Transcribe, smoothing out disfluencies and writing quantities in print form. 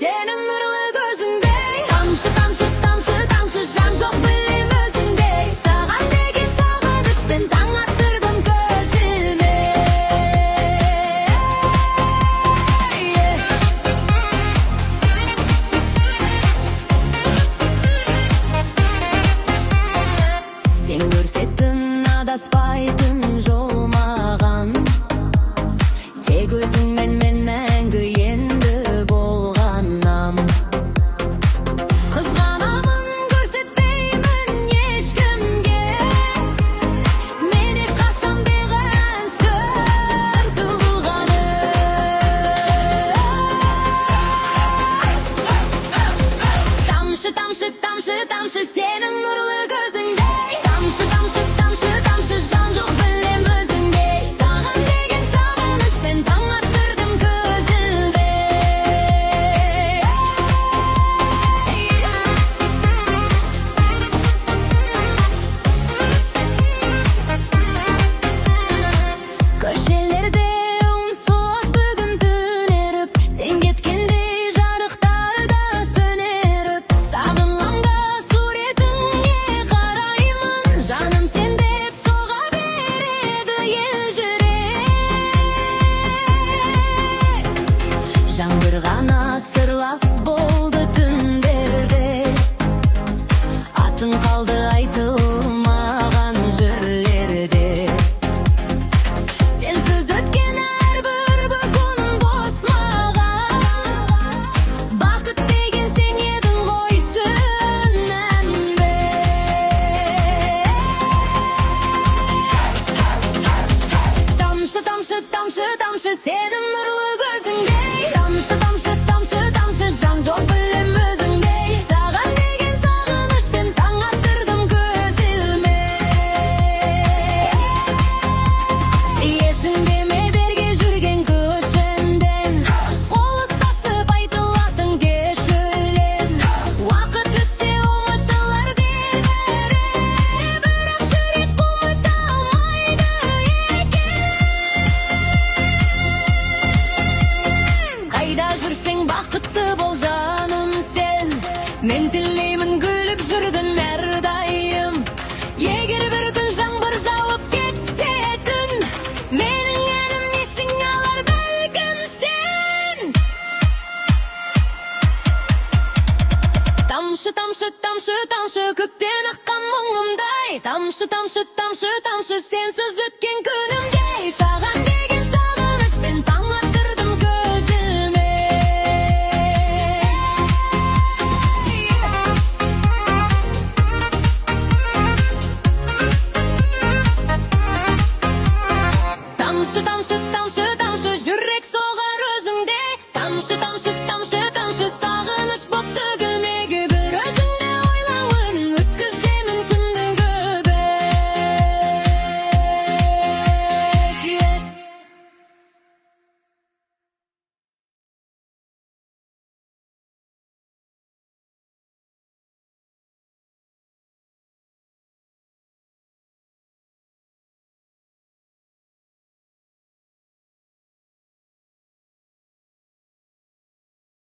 senin nurlu gözünde. Tamşı tamşı tamşı tamşı jam жоқ білем өзіңде. Саған деген сағынышпен таң attырдым көзіме. Сен көрсеттің адаспайтын жол маған, тек өзіңмен мен мәңгі енді болғанам. Қызғанамын, көрсетпеймін ешкімге, мен ешқашан бейғашқыр туғаным. Тамшы тамшы тамшы тамшы сенің нұрлы көзіңде. Тамшы тамшы тамшы тамшы жан жоқ білем өзіңде. Саған деген сағынышпен таң attырдым көзіме. Көшелерде ұмсыз бүгін түнеріп, сен кеткенде жарықтар да сөнеріп, сағынғанда суретіңе қараймын, жаным сен деп соға береді ел жүрек. Жаңбыр ғана сырлас болды түндерде, атың қалды айтылмаған жерлерде. Сенсіз өткен әрбір күн бос маған, бақыт деген сен едің ғой шынымен. Тамшы тамшы тамшы тамшы сенің нұрлы көзіңде. Тамшы тамшы тамшы тамшы жан жоқ білем өзіңде. Саған деген сағынышпен таң attырдым көзіме. Есіңде ме берге жүрген көшіңден, қол ұстасып айтылатын кеш өлең. Уақыт өтсе ұмытылар дегенде, бірақ жүрек ұмыта алмайды екен. Қайда жүрсең бақытты бол жаным сен, мен тілеймін күліп жүргін әрдайым. Егер бір күн жаңбыр жауып кетсе түн, менің әнім есің алар бәлкім сен. Тамшы тамшы тамшы тамшы көктен аққан мұңымдай, тамшы тамшы тамшы тамшы сенсіз өткен күнімде.